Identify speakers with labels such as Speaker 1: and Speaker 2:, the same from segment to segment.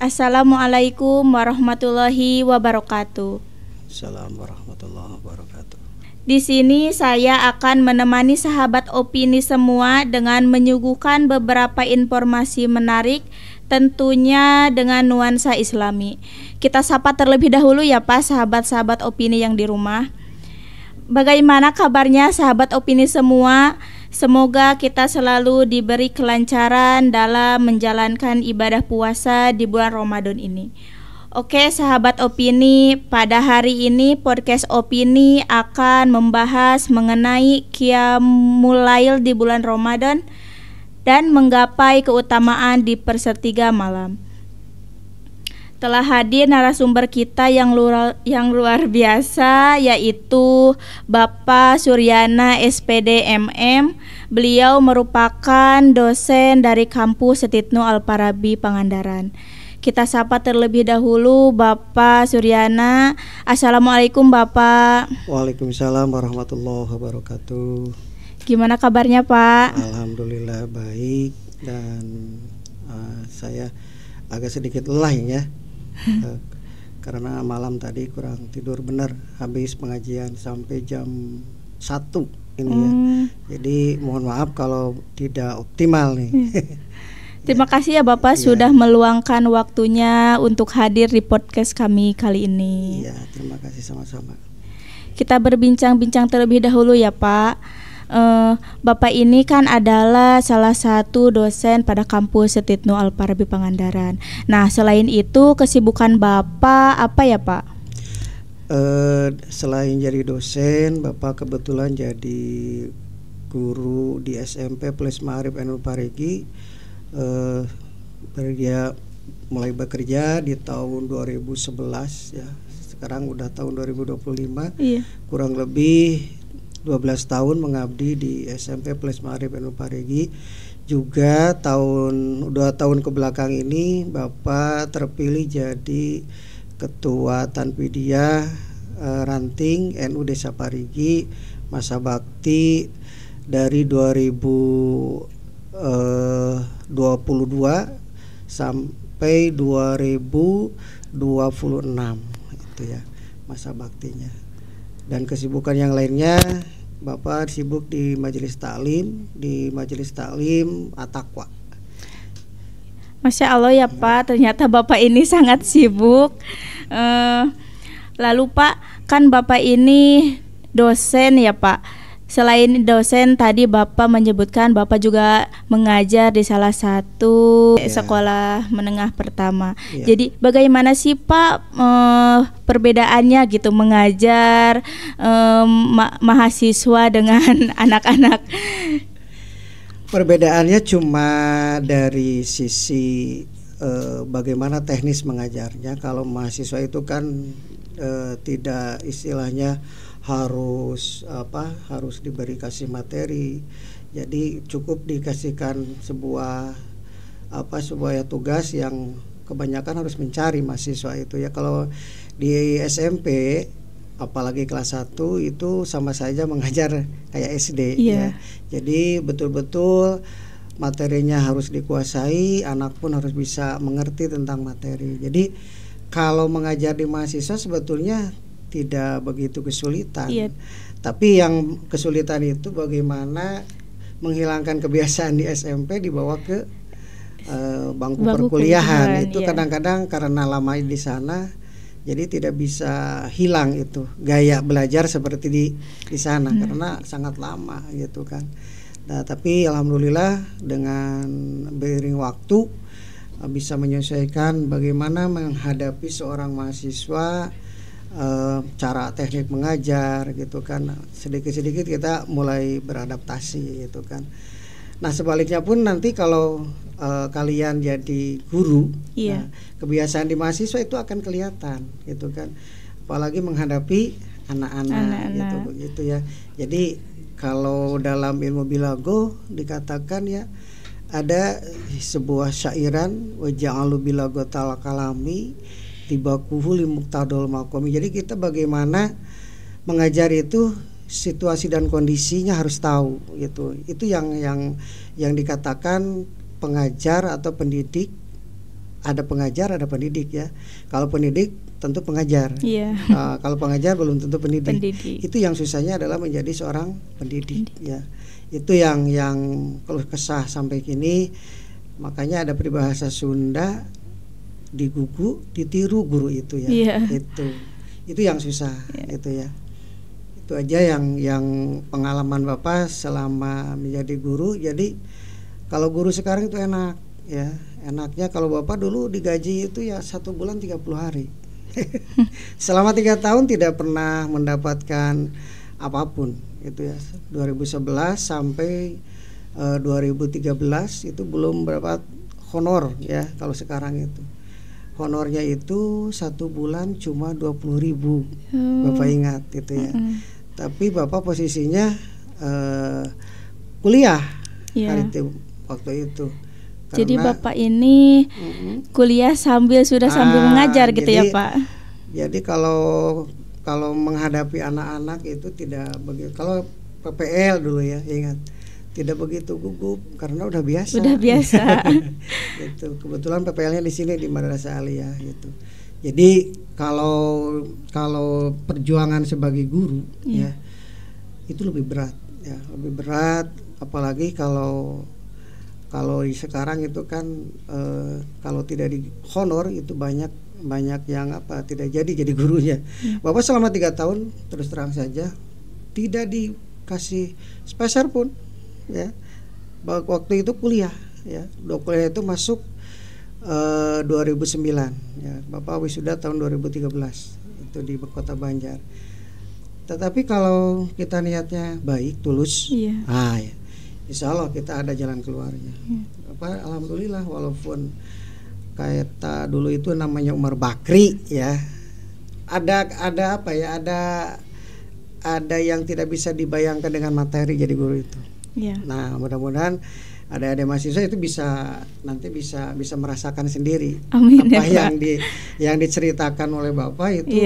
Speaker 1: Assalamualaikum warahmatullahi wabarakatuh.
Speaker 2: Assalamualaikum warahmatullahi wabarakatuh.
Speaker 1: Di sini saya akan menemani sahabat opini semua dengan menyuguhkan beberapa informasi menarik, tentunya dengan nuansa Islami. Kita sapa terlebih dahulu ya Pak, sahabat-sahabat opini yang di rumah. Bagaimana kabarnya sahabat opini semua? Semoga kita selalu diberi kelancaran dalam menjalankan ibadah puasa di bulan Ramadan ini. Oke sahabat opini, pada hari ini podcast opini akan membahas mengenai Qiyamul Lail di bulan Ramadan dan menggapai keutamaan di sepertiga malam. Telah hadir narasumber kita yang luar biasa, yaitu Bapak Suryana SPD MM. Beliau merupakan dosen dari kampus Setitnu Al-Farabi Pangandaran. Kita sapa terlebih dahulu Bapak Suryana. Assalamualaikum Bapak.
Speaker 2: Waalaikumsalam warahmatullahi wabarakatuh.
Speaker 1: Gimana kabarnya Pak?
Speaker 2: Alhamdulillah baik, dan saya agak sedikit lelah ya. Karena malam tadi kurang tidur benar, habis pengajian sampai jam 1 ini ya. Jadi mohon maaf kalau tidak optimal nih.
Speaker 1: Terima kasih ya Bapak sudah meluangkan waktunya untuk hadir di podcast kami kali ini.
Speaker 2: Iya, terima kasih sama-sama.
Speaker 1: Kita berbincang-bincang terlebih dahulu ya Pak. Bapak ini kan adalah salah satu dosen pada kampus Setitnu Al-Farabi Pangandaran. Nah, selain itu kesibukan Bapak apa ya Pak?
Speaker 2: Selain jadi dosen, Bapak kebetulan jadi guru di SMP Plus Ma'arif Ainul Parigi. Dia mulai bekerja di tahun 2011 ya. Sekarang udah tahun 2025.
Speaker 1: Iya.
Speaker 2: Kurang lebih 12 tahun mengabdi di SMP Plus Ma'arif Ainul Parigi. Juga 2 tahun ke belakang ini Bapak terpilih jadi Ketua Tanfidiyah Ranting NU Desa Parigi masa bakti dari 2022 sampai 2026 itu ya masa baktinya. Dan kesibukan yang lainnya Bapak sibuk di Majelis Taklim At-Taqwa.
Speaker 1: Masya Allah ya Pak, ternyata Bapak ini sangat sibuk. Lalu Pak, kan Bapak ini dosen ya Pak. Selain dosen, tadi Bapak menyebutkan Bapak juga mengajar di salah satu sekolah menengah pertama. Jadi bagaimana sih Pak perbedaannya gitu mengajar mahasiswa dengan anak-anak?
Speaker 2: Perbedaannya cuma dari sisi bagaimana teknis mengajarnya. Kalau mahasiswa itu kan tidak istilahnya harus diberi kasih materi. Jadi cukup dikasihkan sebuah tugas yang kebanyakan harus mencari mahasiswa itu ya. Kalau di SMP apalagi kelas 1 itu sama saja mengajar kayak SD ya. Jadi betul-betul materinya harus dikuasai, anak pun harus bisa mengerti tentang materi. Jadi kalau mengajar di mahasiswa sebetulnya tidak begitu kesulitan. Tapi yang kesulitan itu bagaimana menghilangkan kebiasaan di SMP dibawa ke bangku perkuliahan. Itu kadang-kadang karena lama di sana, jadi tidak bisa hilang itu gaya belajar seperti di sana karena sangat lama gitu kan. Nah, tapi alhamdulillah dengan beriring waktu bisa menyesuaikan bagaimana menghadapi seorang mahasiswa, cara teknik mengajar gitu kan. Sedikit-sedikit kita mulai beradaptasi gitu kan. Nah, sebaliknya pun nanti kalau kalian jadi guru, nah, kebiasaan di mahasiswa itu akan kelihatan gitu kan. Apalagi menghadapi anak-anak gitu begitu ya. Jadi kalau dalam ilmu bilago dikatakan ya, ada sebuah syairan wa ja'alu bilago tal kalami tibakuhu limuktadol makomi. Jadi kita bagaimana mengajar itu situasi dan kondisinya harus tahu gitu. Itu yang dikatakan pengajar atau pendidik ada pengajar, ada pendidik ya. Kalau pendidik tentu pengajar.
Speaker 1: Iya.
Speaker 2: Kalau pengajar belum tentu pendidik.
Speaker 1: Pendidik.
Speaker 2: Itu yang susahnya adalah menjadi seorang pendidik. Ya. Itu yang kalau kesah sampai kini. Makanya ada peribahasa Sunda, digugu ditiru guru itu ya.
Speaker 1: Iya.
Speaker 2: Itu yang susah.
Speaker 1: Iya.
Speaker 2: Itu ya. Itu aja yang pengalaman Bapak selama menjadi guru. Jadi kalau guru sekarang itu enak ya. Enaknya kalau Bapak dulu digaji itu ya 1 bulan 30 hari. Selama 3 tahun tidak pernah mendapatkan apapun itu ya. 2011 sampai 2013 itu belum berapa honor ya. Kalau sekarang itu honornya itu 1 bulan cuma 20.000. Bapak ingat itu ya. Tapi Bapak posisinya kuliah hari itu, waktu itu.
Speaker 1: Jadi Bapak ini kuliah sambil mengajar gitu ya Pak.
Speaker 2: Jadi kalau menghadapi anak-anak itu tidak begitu. Kalau PPL dulu ya, ingat, tidak begitu gugup karena udah biasa. Gitu. Kebetulan PPL-nya di sini di Madrasah Aliyah gitu. Jadi kalau perjuangan sebagai guru ya itu lebih berat ya, lebih berat, apalagi kalau sekarang itu kan kalau tidak di honor itu banyak yang tidak jadi gurunya. Bapak selama 3 tahun terus terang saja tidak dikasih spesial pun ya. Waktu itu kuliah ya, kuliah itu masuk 2009 ya. Bapak wisuda tahun 2013 itu di Kota Banjar. Tetapi kalau kita niatnya baik, tulus, ya, insya Allah kita ada jalan keluarnya. Alhamdulillah, walaupun kayak dulu itu namanya Umar Bakri ya, ada apa ya, ada yang tidak bisa dibayangkan dengan materi jadi guru itu. Nah, mudah-mudahan adik-adik mahasiswa itu nanti bisa merasakan sendiri.
Speaker 1: Amin,
Speaker 2: apa
Speaker 1: ya,
Speaker 2: yang diceritakan oleh Bapak itu.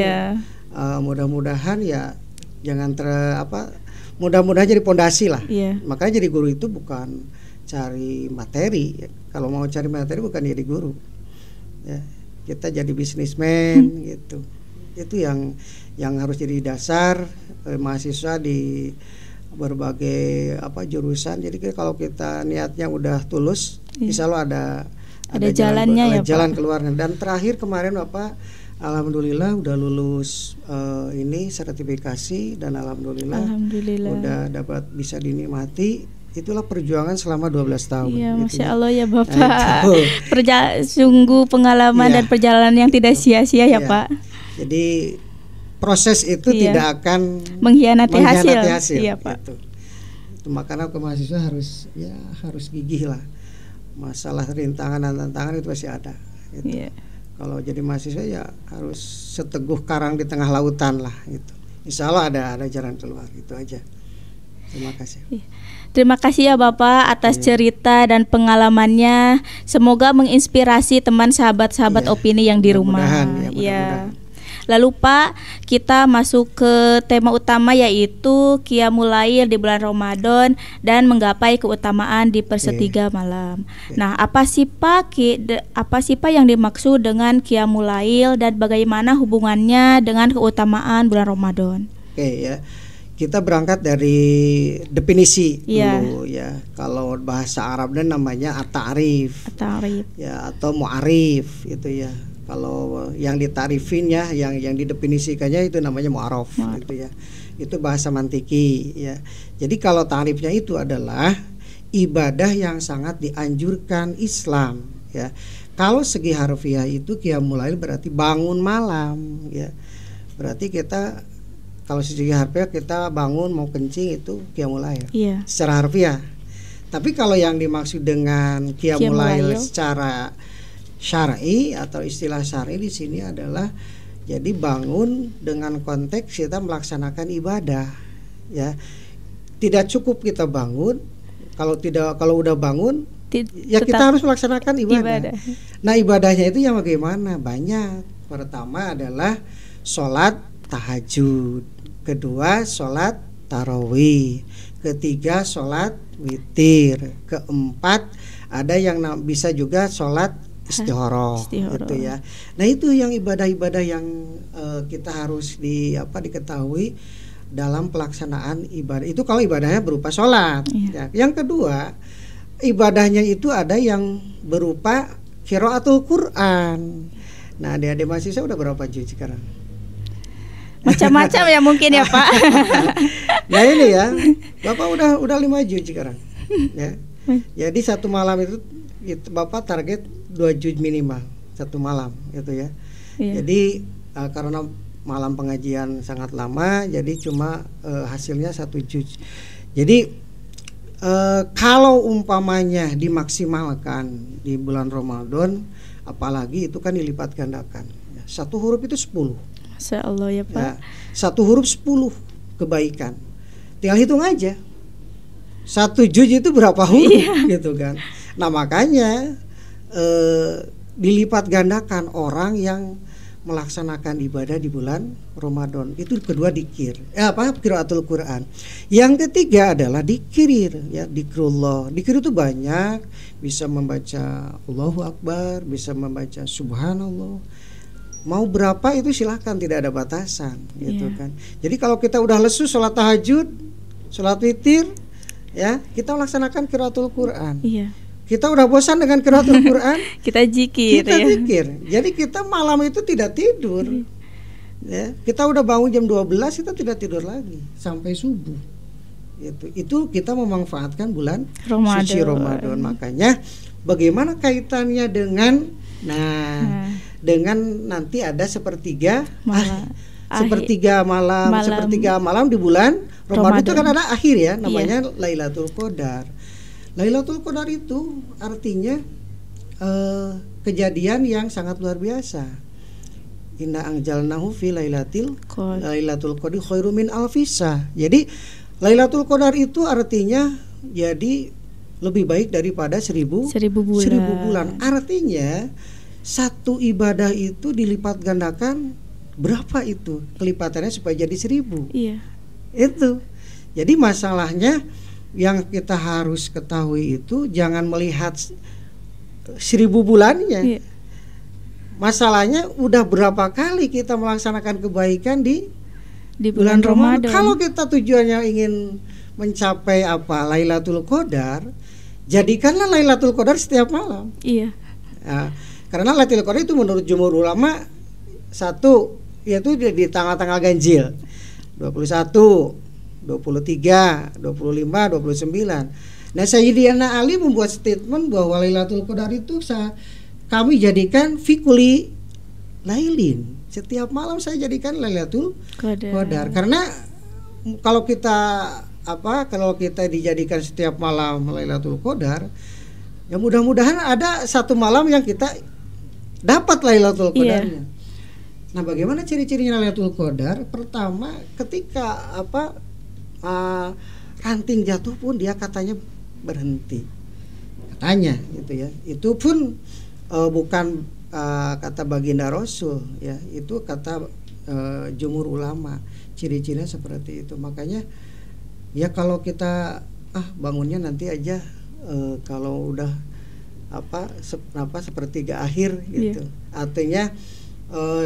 Speaker 2: Mudah-mudahan ya jangan mudah-mudahan jadi pondasi lah. Makanya jadi guru itu bukan cari materi. Kalau mau cari materi bukan jadi guru ya, kita jadi bisnismen gitu. Itu yang harus jadi dasar mahasiswa di berbagai jurusan. Jadi kalau kita niatnya udah tulus, insya Allah ada jalannya, jalan keluarnya. Dan terakhir kemarin Bapak alhamdulillah udah lulus ini sertifikasi, dan alhamdulillah udah dapat bisa dinikmati. Itulah perjuangan selama 12 tahun.
Speaker 1: Iya, gitu. Masya Allah ya Bapak. Sungguh pengalaman dan perjalanan yang tidak sia-sia ya Pak.
Speaker 2: Jadi proses itu tidak akan
Speaker 1: mengkhianati hasil.
Speaker 2: Iya Pak. Itu makanya ke mahasiswa harus gigih lah. Masalah rintangan dan tantangan itu pasti ada. Gitu. Kalau jadi mahasiswa ya harus seteguh karang di tengah lautan lah. Gitu. Insya Allah ada jalan keluar. Itu aja. Terima kasih.
Speaker 1: Terima kasih ya Bapak atas cerita dan pengalamannya. Semoga menginspirasi teman sahabat-sahabat opini yang di rumah.
Speaker 2: Mudah-mudahan.
Speaker 1: Lalu Pak, kita masuk ke tema utama, yaitu Qiyamul Lail di bulan Ramadan dan menggapai keutamaan di sepertiga malam. Nah, apa sih Pak yang dimaksud dengan Qiyamul Lail dan bagaimana hubungannya dengan keutamaan bulan Ramadan?
Speaker 2: Ya. Kita berangkat dari definisi dulu ya. Kalau bahasa Arabnya namanya at-ta'rif. Ya, atau mu'arif itu ya. Kalau yang ditarifin ya, yang didefinisikannya itu namanya mu'araf gitu ya. Itu bahasa mantiki ya. Jadi kalau tarifnya itu adalah ibadah yang sangat dianjurkan Islam ya. Kalau segi harfiah itu Qiyamul Lail berarti bangun malam ya. Berarti kita kalau segi harfiah kita bangun mau kencing itu Qiyamul Lail secara harfiah. Tapi kalau yang dimaksud dengan Qiyamul Lail secara syar'i atau istilah syar'i di sini adalah jadi bangun dengan konteks kita melaksanakan ibadah ya. Tidak cukup kita bangun, kalau udah bangun ya kita harus melaksanakan ibadah. Nah, ibadahnya itu yang bagaimana? Banyak. Pertama adalah sholat tahajud, kedua sholat tarawih, ketiga sholat witir, keempat ada yang bisa juga sholat istihoroh gitu ya. Nah itu yang ibadah-ibadah yang kita harus diketahui dalam pelaksanaan ibadah. Itu kalau ibadahnya berupa sholat. Ya. Yang kedua, ibadahnya itu ada yang berupa qiraatul Quran. Nah, adik-adik mahasiswa udah berapa juz sekarang?
Speaker 1: Macam-macam ya mungkin ya Pak.
Speaker 2: Nah ini ya, Bapak udah 5 juz sekarang. Ya. Jadi satu malam itu Bapak target 2 juz minimal satu malam gitu ya. Jadi karena malam pengajian sangat lama, jadi cuma hasilnya 1 juz. Jadi kalau umpamanya dimaksimalkan di bulan Ramadan, apalagi itu kan dilipat gandakan. Satu huruf itu 10.
Speaker 1: Masya Allah ya Pak. Ya,
Speaker 2: satu huruf 10 kebaikan. Tinggal hitung aja. 1 juz itu berapa huruf gitu kan. Nah makanya dilipat gandakan orang yang melaksanakan ibadah di bulan Ramadan. Itu kedua dikir. Qiraatul Quran. Yang ketiga adalah dikir ya, dikrullah. Dikir itu banyak, bisa membaca Allahu Akbar, bisa membaca Subhanallah. Mau berapa itu silahkan, tidak ada batasan gitu kan. Jadi kalau kita udah lesu sholat tahajud, sholat witir ya, kita melaksanakan qiraatul Quran. Kita udah bosan dengan qiraatul Quran,
Speaker 1: kita zikir.
Speaker 2: Jadi kita malam itu tidak tidur. Ya, kita udah bangun jam 12, kita tidak tidur lagi sampai subuh. Itu kita memanfaatkan bulan suci Ramadan. Makanya bagaimana kaitannya dengan dengan nanti ada sepertiga malam di bulan Ramadan itu kan ada akhir ya, namanya Lailatul Qadar. Lailatul Qadar itu artinya kejadian yang sangat luar biasa. Inna anjalnahu fi Lailatul Qadar khairum min alfisa. Jadi Lailatul Qadar itu artinya jadi lebih baik daripada 1000 bulan. Artinya satu ibadah itu dilipat gandakan berapa itu kelipatannya supaya jadi 1000. Itu. Jadi masalahnya yang kita harus ketahui itu jangan melihat 1000 bulannya. Masalahnya udah berapa kali kita melaksanakan kebaikan di bulan Ramadan. Kalau kita tujuannya ingin mencapai Lailatul Qadar, jadikanlah Lailatul Qadar setiap malam. Nah, karena Lailatul Qadar itu menurut jumhur ulama yaitu di tanggal-tanggal ganjil 21, 23, 25, 29. Nah, Sayyidina Ali membuat statement bahwa Lailatul Qadar itu kami jadikan fikuli lailin. Setiap malam saya jadikan Lailatul Qadar. Karena kalau kita dijadikan setiap malam Lailatul Qadar, ya mudah-mudahan ada satu malam yang kita dapat Lailatul Qadarnya. Nah, bagaimana ciri-cirinya Lailatul Qadar? Pertama, ketika ranting jatuh pun dia katanya berhenti, katanya gitu ya. Itu pun bukan kata baginda Rasul ya, itu kata jumhur ulama. Ciri-cirinya seperti itu. Makanya ya kalau kita bangunnya nanti aja kalau udah sepertiga akhir gitu, artinya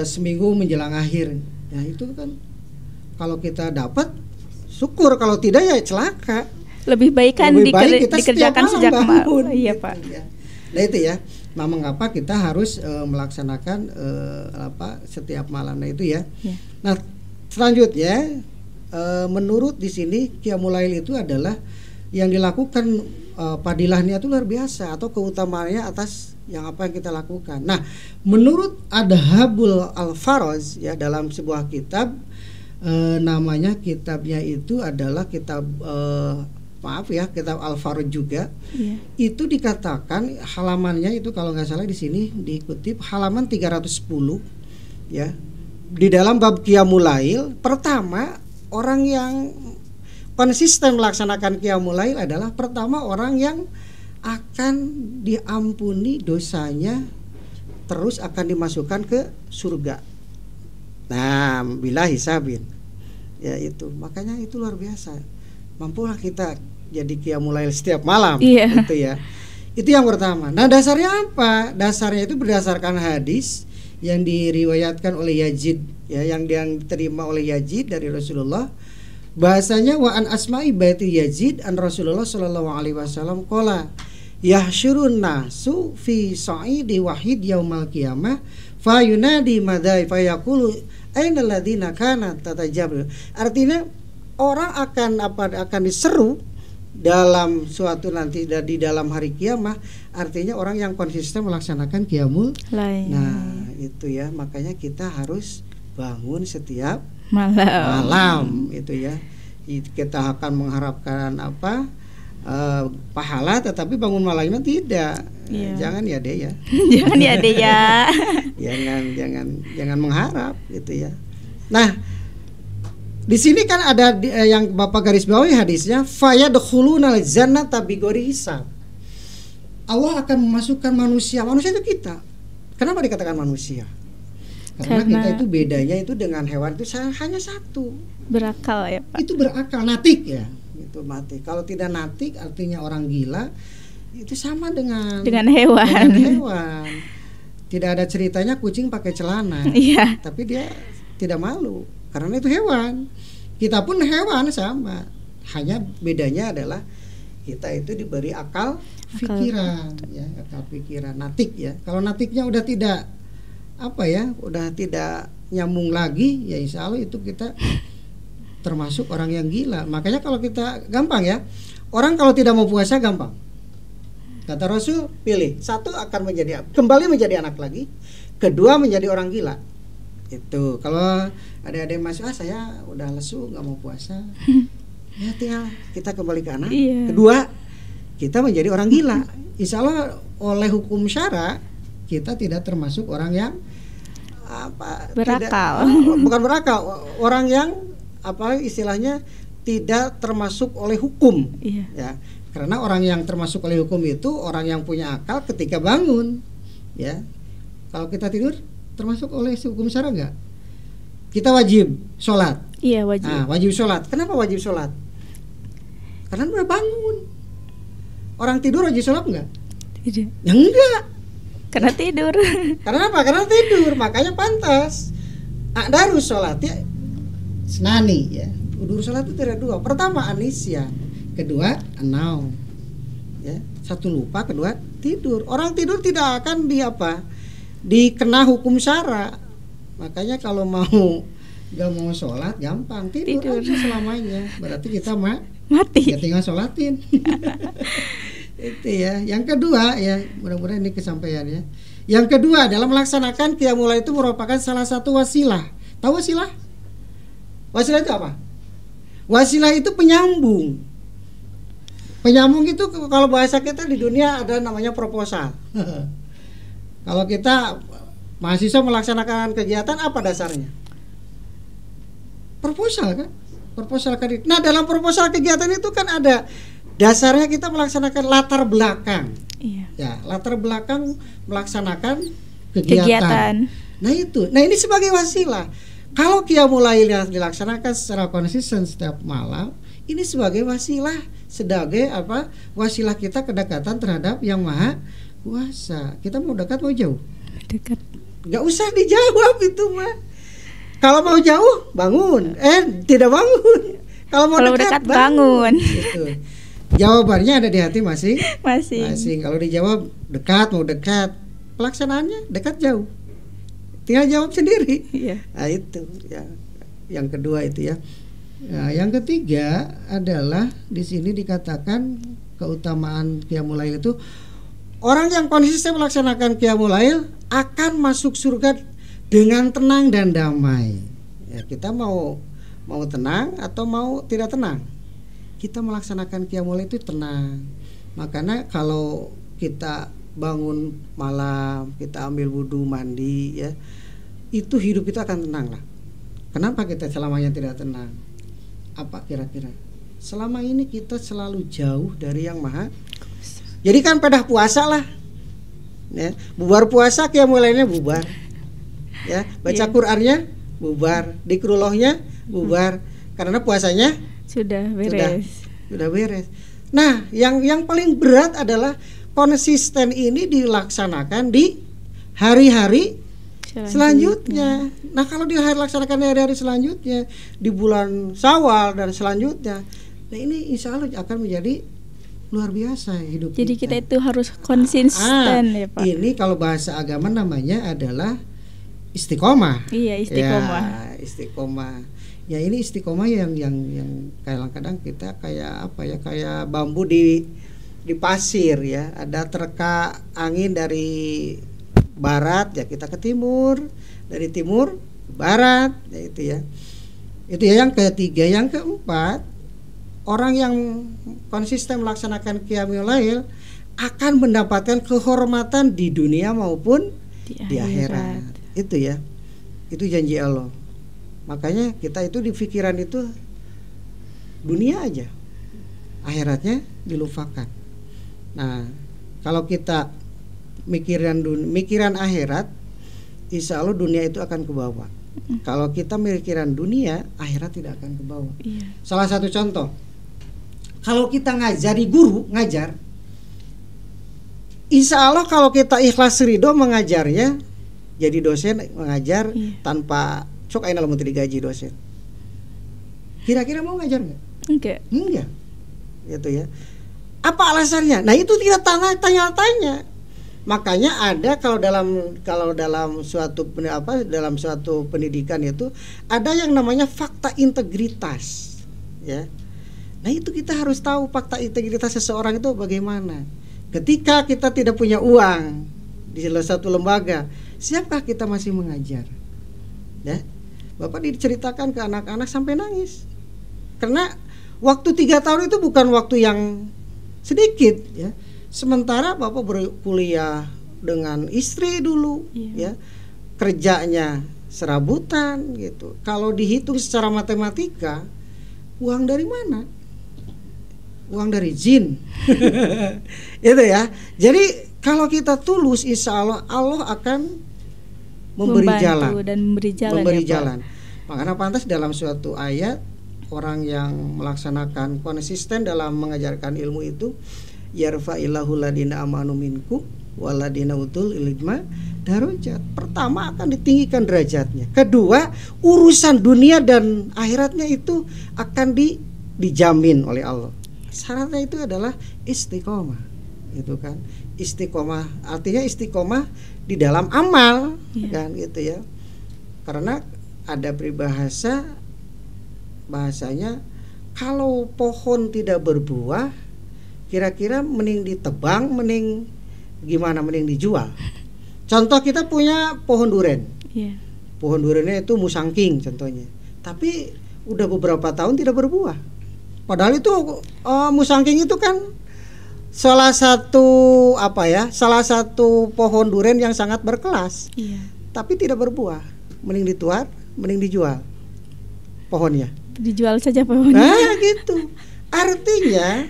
Speaker 2: seminggu menjelang akhir. Nah itu kan kalau kita dapat syukur, kalau tidak ya celaka.
Speaker 1: Lebih baik kan dikerjakan sejak malam. Iya Pak.
Speaker 2: Nah itu ya. Nah mengapa kita harus melaksanakan setiap malam. Nah itu ya. Nah selanjutnya menurut di sini Qiyamul Lail itu adalah yang dilakukan padilahnya itu luar biasa atau keutamaannya atas yang kita lakukan. Nah menurut Adhabul Al-Faraz ya, dalam sebuah kitab namanya kitabnya itu adalah kitab kitab Al-Faraj juga. Itu dikatakan halamannya itu kalau nggak salah di sini dikutip halaman 310 ya. Di dalam bab Qiyamul Lail, pertama orang yang konsisten melaksanakan Qiyamul Lail adalah pertama orang yang akan diampuni dosanya, terus akan dimasukkan ke surga. Nah, bila hisabin. Ya itu. Makanya itu luar biasa. Mampulah kita jadi Qiyamul Lail setiap malam gitu ya. Itu yang pertama. Nah, dasarnya apa? Dasarnya itu berdasarkan hadis yang diriwayatkan oleh Yazid, ya, yang diterima oleh Yazid dari Rasulullah. Bahasanya wa an asma'i baiti Yazid an Rasulullah sallallahu alaihi wasallam qala yahsyurun nasu fi sa'idi wahid yaumal qiyamah fa yunadi madai fa yaqulu aina alladziina kanat tatajabbu. Artinya orang akan diseru dalam suatu nanti di dalam hari kiamat, artinya orang yang konsisten melaksanakan qiyamul lail. Nah, itu ya, makanya kita harus bangun setiap malam itu ya. Kita akan mengharapkan pahala, tetapi bangun malamnya tidak. Jangan ya deh ya.
Speaker 1: Jangan ya deh ya.
Speaker 2: jangan mengharap gitu ya. Nah, di sini kan ada yang Bapak garis bawahi hadisnya, fayadkhulunal jannata bighairi hisab. Allah akan memasukkan manusia itu kita. Kenapa dikatakan manusia? Karena kita itu bedanya itu dengan hewan itu hanya satu.
Speaker 1: Berakal ya Pak.
Speaker 2: Itu berakal, natik ya. Itu mati. Kalau tidak natik artinya orang gila. Itu sama dengan
Speaker 1: hewan.
Speaker 2: Tidak ada ceritanya kucing pakai celana.
Speaker 1: Iya.
Speaker 2: Tapi dia tidak malu karena itu hewan. Kita pun hewan sama. Hanya bedanya adalah kita itu diberi akal pikiran, ya, akal pikiran, natik ya. Kalau natiknya udah tidak udah tidak nyambung lagi, ya insya Allah itu kita termasuk orang yang gila. Makanya kalau kita gampang ya, orang kalau tidak mau puasa gampang. Kata Rasul, pilih satu akan kembali menjadi anak lagi, kedua menjadi orang gila. Itu kalau ada masuk saya udah lesu nggak mau puasa, ya tinggal kita kembali ke anak. Kedua, kita menjadi orang gila. Insya Allah oleh hukum syara kita tidak termasuk orang yang
Speaker 1: berakal.
Speaker 2: Bukan berakal, orang yang istilahnya tidak termasuk oleh hukum. Ya, karena orang yang termasuk oleh hukum itu orang yang punya akal ketika bangun. Ya, kalau kita tidur termasuk oleh hukum syara enggak? Kita wajib sholat.
Speaker 1: Iya, wajib.
Speaker 2: Nah, wajib sholat. Kenapa wajib sholat? Karena udah bangun. Orang tidur wajib sholat enggak?
Speaker 1: Tidak.
Speaker 2: Ya enggak.
Speaker 1: Karena tidur.
Speaker 2: Karena apa? Karena tidur. Makanya pantas. Darus sholat ya. Senani ya. Udur sholat itu ada dua. Pertama anisya, kedua anaum. Ya, satu lupa, kedua tidur. Orang tidur tidak akan dikena hukum syara. Makanya kalau nggak mau sholat gampang tidur aja selamanya. Berarti kita mati. Ya tinggal sholatin. Itu ya. Yang kedua ya, mudah-mudahan ini kesampaian ya. Yang kedua adalah melaksanakan qiyamul lail itu merupakan salah satu wasilah. Tahu wasilah? Wasilah itu apa? Wasilah itu penyambung. Penyambung itu kalau bahasa kita di dunia ada namanya proposal. Kalau kita mahasiswa melaksanakan kegiatan apa dasarnya? Proposal kan? Proposal kredit. Nah, dalam proposal kegiatan itu kan ada dasarnya kita melaksanakan latar belakang.
Speaker 1: Iya.
Speaker 2: Ya, latar belakang melaksanakan kegiatan. Nah, itu. Nah, ini sebagai wasilah. Kalau qiyamul lail yang dilaksanakan secara konsisten setiap malam, ini sebagai wasilah, sebagai wasilah kita kedekatan terhadap Yang Maha Kuasa. Kita mau dekat mau jauh?
Speaker 1: Dekat.
Speaker 2: Gak usah dijawab itu mah. Kalau mau jauh bangun, tidak bangun. Kalau mau dekat
Speaker 1: bangun.
Speaker 2: Gitu. Jawabannya ada di hati masing. Kalau dijawab dekat mau dekat, pelaksanaannya dekat jauh. Tinggal jawab sendiri.
Speaker 1: Iya.
Speaker 2: Nah itu ya. Yang kedua itu ya. Nah, yang ketiga adalah di sini dikatakan keutamaan qiyamul lail itu orang yang konsisten melaksanakan qiyamul lail akan masuk surga dengan tenang dan damai. Ya, kita mau tenang atau mau tidak tenang. Kita melaksanakan qiyamul lail itu tenang. Makanya kalau kita bangun malam, kita ambil wudu, mandi ya, itu hidup kita akan tenang lah. Kenapa kita selamanya tidak tenang? Apa kira-kira? Selama ini kita selalu jauh dari Yang Maha. Jadi kan pada puasa lah, ya, bubar puasa qiyamul lailnya bubar, ya, baca Qur'annya bubar, dikrulohnya bubar, karena puasanya
Speaker 1: sudah beres.
Speaker 2: Sudah beres. Nah, yang paling berat adalah konsisten ini dilaksanakan di hari-hari selanjutnya. Nah, kalau dilaksanakan di hari-hari selanjutnya, di bulan Syawal dan selanjutnya, nah ini insya Allah akan menjadi luar biasa hidup
Speaker 1: Jadi kita itu harus konsisten ya Pak.
Speaker 2: Ini kalau bahasa agama namanya adalah istiqomah.
Speaker 1: Iya, istiqomah.
Speaker 2: Ya, istiqomah. Ya ini istiqomah yang kadang-kadang kita kayak apa ya, kayak bambu di pasir ya. Ada terka angin dari barat ya kita ke timur, dari timur ke barat ya itu ya. Itu ya yang ketiga. Yang keempat, orang yang konsisten melaksanakan Qiyamul Lail akan mendapatkan kehormatan di dunia maupun di akhirat. Itu ya. Itu janji Allah. Makanya kita itu di pikiran itu dunia aja. Akhiratnya dilupakan. Nah, kalau kita mikiran akhirat, insya Allah dunia itu akan ke bawah. Kalau kita mikiran dunia, akhirat tidak akan ke bawah. Salah satu contoh, kalau kita ngajari guru, ngajar, insya Allah kalau kita ikhlas ridho mengajarnya, jadi dosen mengajar tanpa sok aina lamun digaji dosen. Kira-kira mau ngajar nggak? Enggak. Gitu ya. Apa alasannya? Nah itu kita tanya-tanya. Makanya ada kalau dalam suatu pendidikan itu ada yang namanya fakta integritas, ya. Nah itu kita harus tahu fakta integritas seseorang itu bagaimana. Ketika kita tidak punya uang di salah satu lembaga, siapkah kita masih mengajar? Ya, Bapak diceritakan ke anak-anak sampai nangis. Karena waktu 3 tahun itu bukan waktu yang sedikit, ya. Sementara Bapak berkuliah dengan istri dulu, ya, kerjanya serabutan gitu. Kalau dihitung secara matematika, uang dari mana? Uang dari jin. Itu ya. Jadi kalau kita tulus, insya Allah Allah akan memberi jalan
Speaker 1: dan memberi jalan.
Speaker 2: Makanya pantas dalam suatu ayat, orang yang melaksanakan konsisten dalam mengajarkan ilmu itu, yarfa'illahu ladina amanu minkum waladina utul ilma darajat. Pertama akan ditinggikan derajatnya. Kedua, urusan dunia dan akhiratnya itu akan dijamin oleh Allah. Syaratnya itu adalah istiqomah. Itu kan. Istiqomah artinya istiqomah di dalam amal, kan gitu ya. Karena ada bahasanya kalau pohon tidak berbuah, kira-kira mending ditebang, mending dijual. Contoh kita punya pohon duren. Pohon durennya itu musangking contohnya. Tapi udah beberapa tahun tidak berbuah. Padahal itu musangking itu kan salah satu pohon duren yang sangat berkelas. Tapi tidak berbuah. Mending dituar, mending dijual pohonnya. Dijual saja pohonnya. Nah, gitu. Artinya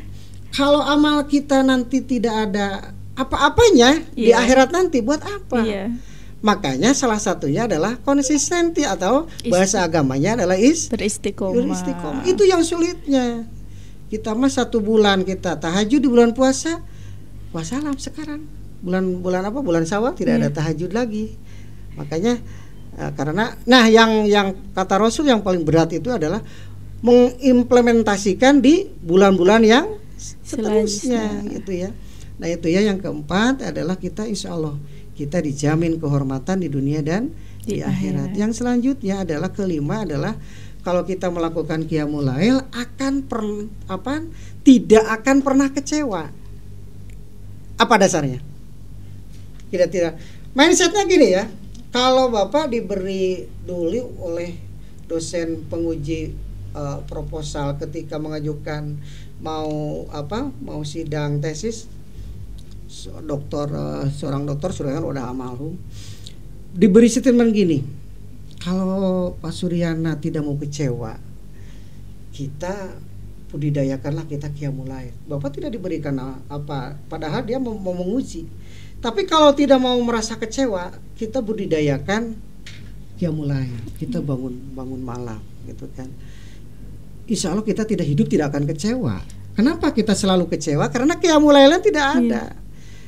Speaker 2: kalau amal kita nanti tidak ada apa-apanya di akhirat nanti, buat apa? Makanya salah satunya adalah konsistensi atau bahasa agamanya adalah beristiqomah. Itu yang sulitnya. Kita mah 1 bulan kita tahajud di bulan puasa. Wassalam sekarang. Bulan Syawal tidak ada tahajud lagi. Makanya karena yang kata Rasul yang paling berat itu adalah mengimplementasikan di bulan-bulan yang seterusnya gitu ya. Nah itu ya yang keempat adalah kita insya Allah kita dijamin kehormatan di dunia dan di akhirat. Yang selanjutnya adalah kelima adalah kalau kita melakukan Qiyamul Lail tidak akan pernah kecewa. Apa dasarnya? Tidak. Mindsetnya gini ya. Kalau Bapak diberi dulu oleh dosen penguji proposal ketika mengajukan mau sidang tesis, seorang dokter sudah kan udah almarhum, diberi statement gini, kalau Pak Suryana tidak mau kecewa, kita budidayakanlah kita Qiyamul Lail. Bapak tidak diberikan padahal dia mau menguji. Tapi kalau tidak mau merasa kecewa, kita budidayakan Qiyamul Lail. Kita bangun malam gitu kan. Insya Allah kita tidak akan kecewa. Kenapa kita selalu kecewa? Karena Qiyamul Lailnya tidak ada.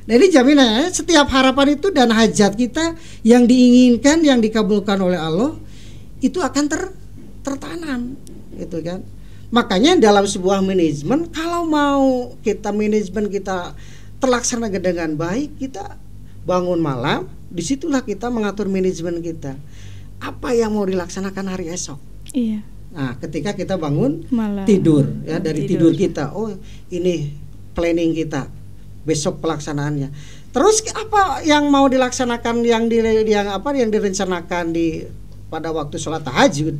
Speaker 2: Nah ini jaminannya setiap harapan itu dan hajat kita yang diinginkan, yang dikabulkan oleh Allah itu akan tertanam, gitu kan. Makanya dalam sebuah manajemen, kalau mau kita manajemen kita terlaksana dengan baik, kita bangun malam, disitulah kita mengatur manajemen kita. Apa yang mau dilaksanakan hari esok.
Speaker 1: Iya.
Speaker 2: Nah, ketika kita bangun
Speaker 1: Malam.
Speaker 2: tidur, ya dari tidur kita, oh ini planning kita, besok pelaksanaannya. Terus apa yang mau dilaksanakan yang direncanakan pada waktu sholat tahajud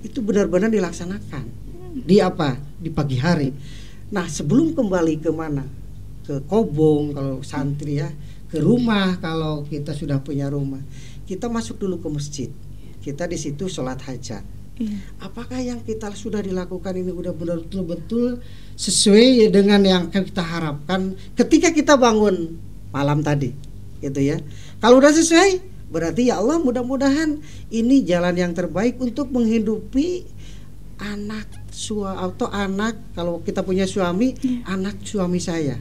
Speaker 2: itu benar-benar dilaksanakan. Di apa? Di pagi hari. Nah, sebelum kembali ke mana? Ke kobong kalau santri ya, ke rumah kalau kita sudah punya rumah. Kita masuk dulu ke masjid. Kita di situ sholat hajat.
Speaker 1: Iya.
Speaker 2: Apakah yang kita sudah dilakukan ini udah betul-betul sesuai dengan yang kita harapkan ketika kita bangun malam tadi, gitu ya. Kalau udah sesuai, berarti ya Allah mudah-mudahan ini jalan yang terbaik untuk menghidupi anak atau anak, kalau kita punya suami, anak suami saya.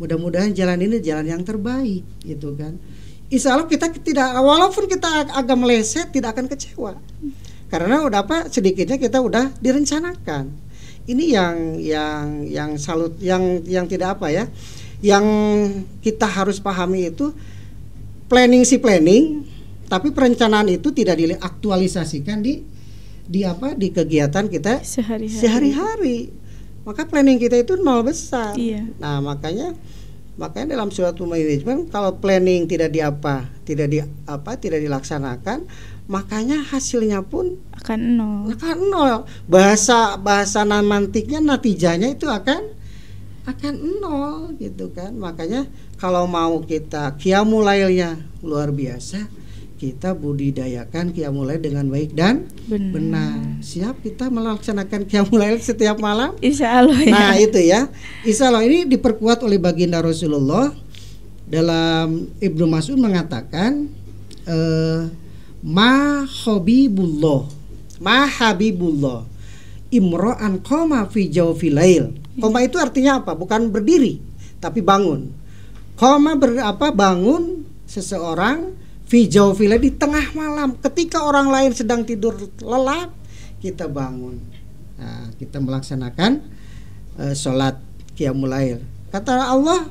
Speaker 2: Mudah-mudahan jalan ini jalan yang terbaik, gitu kan. Insya Allah kita tidak, walaupun kita agak meleset, tidak akan kecewa. Karena udah sedikitnya kita udah direncanakan. Ini yang salut, yang tidak yang kita harus pahami itu planning, tapi perencanaan itu tidak diaktualisasikan di kegiatan kita sehari-hari. Maka planning kita itu nol besar.
Speaker 1: Iya.
Speaker 2: Nah, makanya dalam suatu manajemen kalau planning tidak dilaksanakan, makanya hasilnya pun
Speaker 1: akan nol.
Speaker 2: Bahasa namantiknya, natijanya itu akan nol, gitu kan. Makanya kalau mau kita qiyamul lailnya luar biasa, kita budidayakan qiyamul lail dengan baik dan benar. Siap kita melaksanakan qiyamul lail setiap malam?
Speaker 1: Insya Allah ya.
Speaker 2: Nah itu ya, insya Allah ini diperkuat oleh baginda Rasulullah. Dalam Ibnu Mas'ud mengatakan ma habibullah imro'an qoma fi jawfil lail. Qoma itu artinya apa? Bukan berdiri, tapi bangun. Qoma bangun seseorang fi jawfil lail, di tengah malam, ketika orang lain sedang tidur lelap, kita bangun. Nah, kita melaksanakan sholat qiyamul lail. Kata Allah,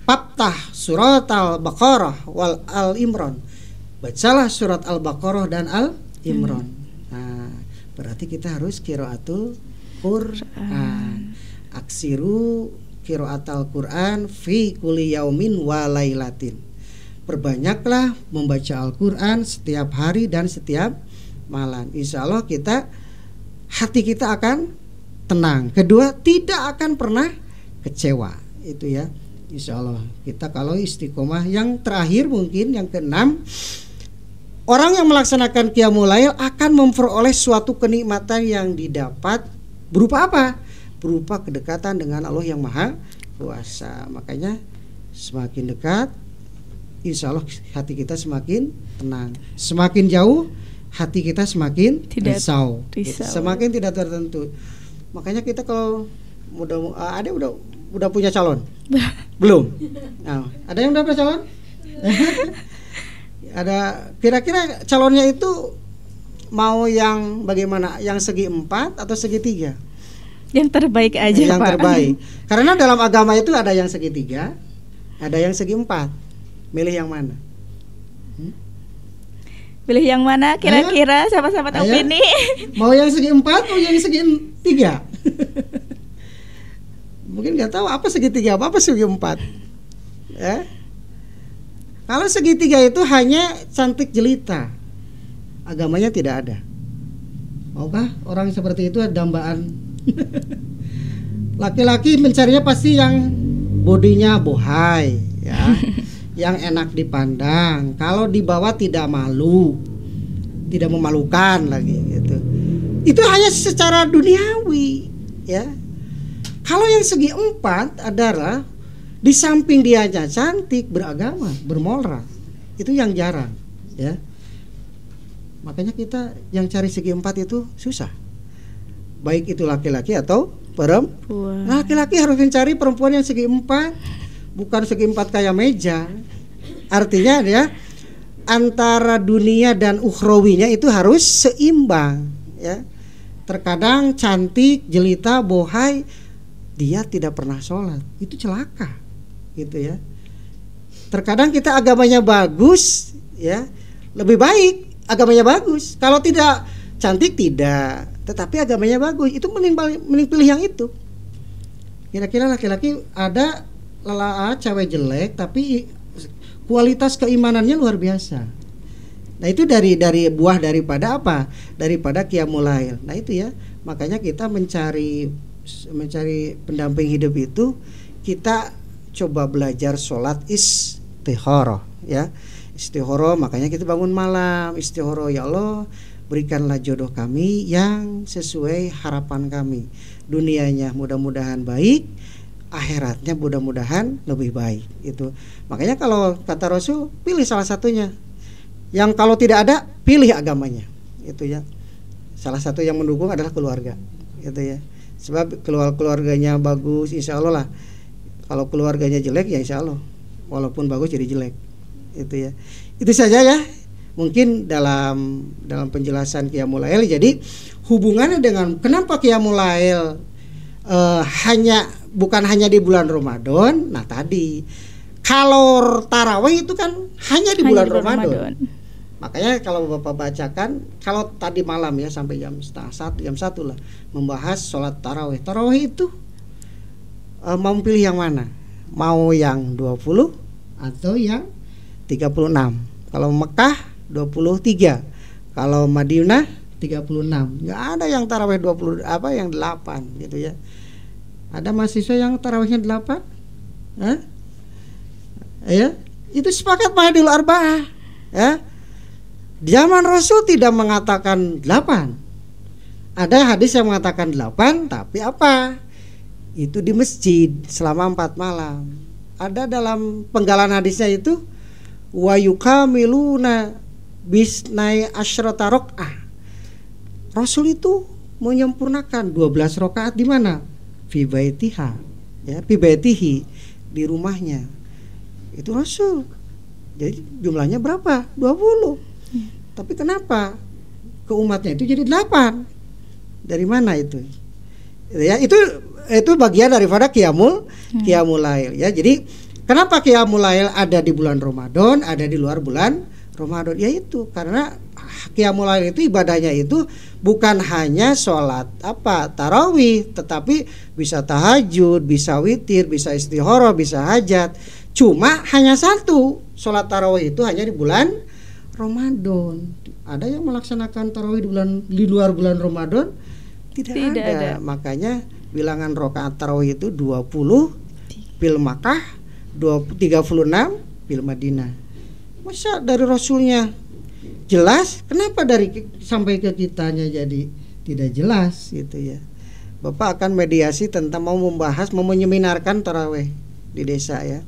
Speaker 2: "Faftah surat al-Baqarah wal al-Imran." Bacalah surat Al-Baqarah dan Al-Imran. Nah, berarti kita harus qiraatul Quran. Aksiru qiraatul Quran fi kulli yaumin wa lailatin. Perbanyaklah membaca Al-Quran setiap hari dan setiap malam. Insya Allah hati kita akan tenang. Kedua, tidak akan pernah kecewa. Itu ya, insya Allah. Kita kalau istiqomah. Yang terakhir mungkin yang keenam, orang yang melaksanakan qiyamul lail akan memperoleh suatu kenikmatan yang didapat berupa apa? Berupa kedekatan dengan Allah yang Maha Kuasa. Makanya semakin dekat, insya Allah hati kita semakin tenang. Semakin jauh, hati kita semakin risau. Semakin tidak tertentu. Makanya kita kalau udah punya calon? Belum? Nah, ada yang udah punya calon? Ada, kira-kira calonnya itu mau yang bagaimana? Yang segi 4 atau segi 3?
Speaker 1: Yang terbaik aja,
Speaker 2: yang
Speaker 1: Pak.
Speaker 2: Terbaik. Karena dalam agama itu ada yang segi 3, ada yang segi 4. Milih yang mana?
Speaker 1: Pilih yang mana kira-kira sahabat-sahabat opini?
Speaker 2: Mau yang segi 4 atau yang segi 3? Mungkin nggak tahu apa segi 3, apa segi 4. Kalau segi 3 itu hanya cantik jelita, agamanya tidak ada. Maukah orang seperti itu dambaan? Laki-laki mencarinya pasti yang bodinya bohai, ya. Yang enak dipandang. Kalau dibawa tidak malu, tidak memalukan lagi, gitu. Itu hanya secara duniawi, ya. Kalau yang segi 4 adalah di samping dia cantik, beragama, bermoral, itu yang jarang, ya. Makanya kita yang cari segi 4 itu susah. Baik itu laki-laki atau perempuan. Laki-laki harus mencari perempuan yang segi 4, bukan segi empat kayak meja. Artinya ya antara dunia dan ukhrawinya itu harus seimbang ya. Terkadang cantik, jelita, bohai, dia tidak pernah sholat, itu celaka gitu ya. Terkadang kita agamanya bagus ya, lebih baik agamanya bagus. Kalau tidak cantik tidak, tetapi agamanya bagus, itu mending pilih yang itu. Kira-kira laki-laki ada cewek jelek tapi kualitas keimanannya luar biasa. Nah itu dari buah daripada apa? Daripada qiyamul lail. Nah itu ya, makanya kita mencari pendamping hidup itu, kita coba belajar sholat istikharah ya. Istikharah, makanya kita bangun malam istikharah, ya Allah berikanlah jodoh kami yang sesuai harapan kami. Dunianya mudah-mudahan baik, akhiratnya mudah-mudahan lebih baik. Itu makanya kalau kata Rasul, pilih salah satunya. Yang kalau tidak ada, pilih agamanya. Itu ya. Salah satu yang mendukung adalah keluarga. Itu ya. Sebab keluarganya bagus, insya Allah lah. Kalau keluarganya jelek, ya insya Allah walaupun bagus jadi jelek. Itu ya. Itu saja ya. Mungkin dalam penjelasan qiyamul lail. Jadi hubungannya dengan kenapa qiyamul lail bukan hanya di bulan Ramadan. Nah tadi kalau tarawih itu kan hanya di bulan Ramadan. Makanya kalau Bapak bacakan, kalau tadi malam ya sampai jam 1:30, jam 1 lah, membahas sholat tarawih. Tarawih itu mau pilih yang mana? Mau yang 20 atau yang 36? Kalau Mekah 23, kalau Madinah 36. Nggak ada yang tarawih 20 yang 8 gitu ya. Ada mahasiswa yang tarawihnya 8? Hah? Ya, itu sepakat Mahdul Arba'ah ya. Zaman Rasul tidak mengatakan 8. Ada hadis yang mengatakan 8, tapi apa? Itu di masjid selama 4 malam. Ada dalam penggalan hadisnya itu wa yukamiluna bisnai asyrata rakaah. Rasul itu menyempurnakan 12 rakaat di mana? Fi baitiha, ya, fi baitihi, di rumahnya. Itu Rasul. Jadi jumlahnya berapa? 20. Tapi kenapa ke umatnya itu jadi 8? Dari mana itu? Ya, itu bagian daripada qiyamul lail ya. Jadi kenapa qiyamul lail ada di bulan Ramadan, ada di luar bulan Ramadan? Ya itu karena qiyamul lail itu ibadahnya itu bukan hanya sholat tarawih, tetapi bisa tahajud, bisa witir, bisa istikharah, bisa hajat. Cuma hanya satu, sholat tarawih itu hanya di bulan Ramadan. Ada yang melaksanakan tarawih di luar bulan Ramadan? Tidak ada. Makanya bilangan rakaat tarawih itu 20 fil Makkah, 36 fil Madinah. Masa dari Rasulnya jelas, kenapa sampai ke kitanya jadi tidak jelas gitu ya. Bapak akan mediasi tentang mau menyeminarkan tarawih di desa ya.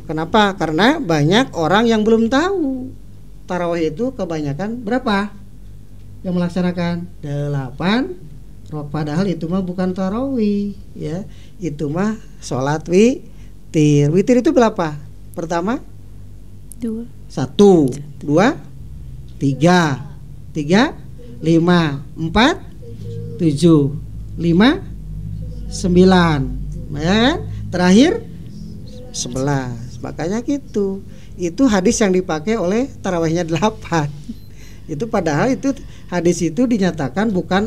Speaker 2: Kenapa? Karena banyak orang yang belum tahu tarawih itu kebanyakan berapa yang melaksanakan? 8. Padahal itu mah bukan tarawih ya. Itu mah sholat witir. Witir itu berapa? Pertama
Speaker 1: 2,
Speaker 2: 1, 2, 3, 5, 4, 7, 5, 9. Ya, terakhir 11. Makanya gitu. Itu hadis yang dipakai oleh tarawihnya 8. Itu padahal itu hadis itu dinyatakan bukan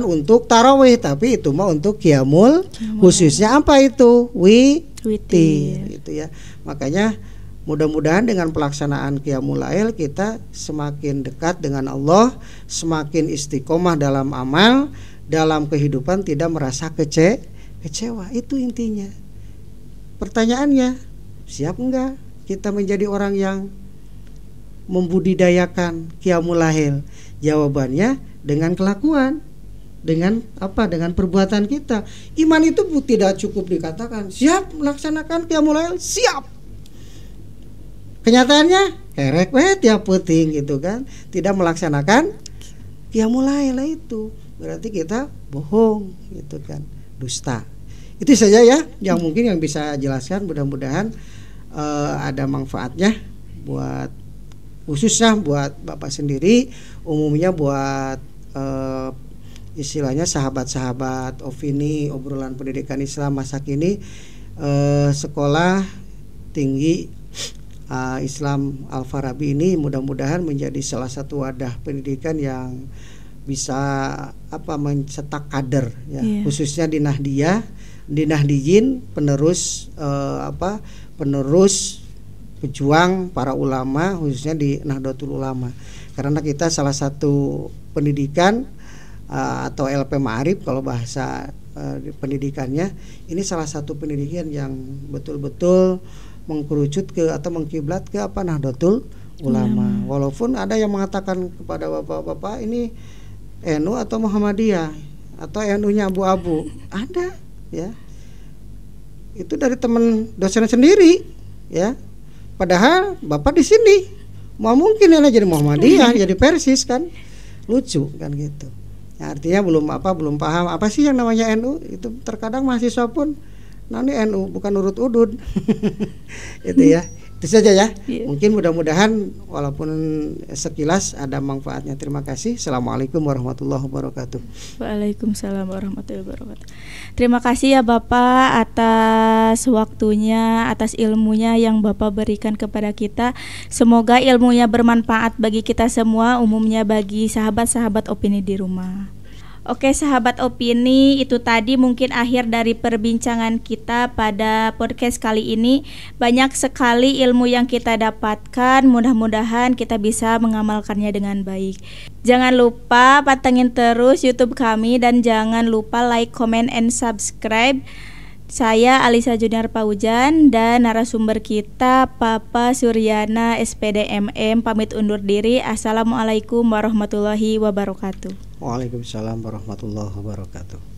Speaker 2: untuk tarawih, tapi itu mah untuk qiyamul, khususnya apa itu? Witir. Gitu ya. Makanya mudah-mudahan dengan pelaksanaan qiyamul lail kita semakin dekat dengan Allah, semakin istiqomah dalam amal, dalam kehidupan tidak merasa kecewa. Itu intinya. Pertanyaannya, siap enggak kita menjadi orang yang membudidayakan qiyamul lail? Jawabannya dengan kelakuan, dengan perbuatan kita. Iman itu tidak cukup dikatakan siap melaksanakan qiyamul lail, siap. Kenyataannya kerek tiap puting gitu kan, tidak melaksanakan qiyamul lail. Itu berarti kita bohong gitu kan, dusta. Itu saja ya yang mungkin yang bisa jelaskan. Mudah-mudahan ada manfaatnya buat khususnya buat Bapak sendiri, umumnya buat istilahnya sahabat-sahabat opini obrolan pendidikan Islam masa kini, sekolah tinggi Islam Al-Farabi ini mudah-mudahan menjadi salah satu wadah pendidikan yang bisa mencetak kader ya, khususnya di Nahdiyah, di Nahdiyin, penerus penerus pejuang para ulama, khususnya di Nahdlatul Ulama. Karena kita salah satu pendidikan atau LP Ma'arif kalau bahasa pendidikannya, ini salah satu pendidikan yang betul-betul mengkerucut ke atau mengkiblat ke Nahdlatul Ulama. Walaupun ada yang mengatakan kepada bapak-bapak ini NU atau Muhammadiyah atau NU-nya abu-abu, ada ya. Itu dari teman dosen sendiri ya. Padahal bapak di sini mau mungkin ya jadi Muhammadiyah, jadi Persis kan, lucu kan gitu. Ya, artinya belum paham apa sih yang namanya NU. Itu terkadang mahasiswa pun nanti NU bukan urut udud. Itu ya. Itu saja ya. Mungkin mudah-mudahan walaupun sekilas ada manfaatnya. Terima kasih. Assalamualaikum warahmatullahi wabarakatuh.
Speaker 1: Waalaikumsalam warahmatullahi wabarakatuh. Terima kasih ya Bapak atas waktunya, atas ilmunya yang Bapak berikan kepada kita. Semoga ilmunya bermanfaat bagi kita semua, umumnya bagi sahabat-sahabat opini di rumah. Oke sahabat opini, itu tadi mungkin akhir dari perbincangan kita pada podcast kali ini. Banyak sekali ilmu yang kita dapatkan, mudah-mudahan kita bisa mengamalkannya dengan baik. Jangan lupa pantengin terus YouTube kami dan jangan lupa like, comment, and subscribe. Saya Alisa Junior Paujan dan narasumber kita Papa Suryana SPD MM pamit undur diri. Assalamualaikum warahmatullahi wabarakatuh.
Speaker 2: Waalaikumsalam warahmatullahi wabarakatuh.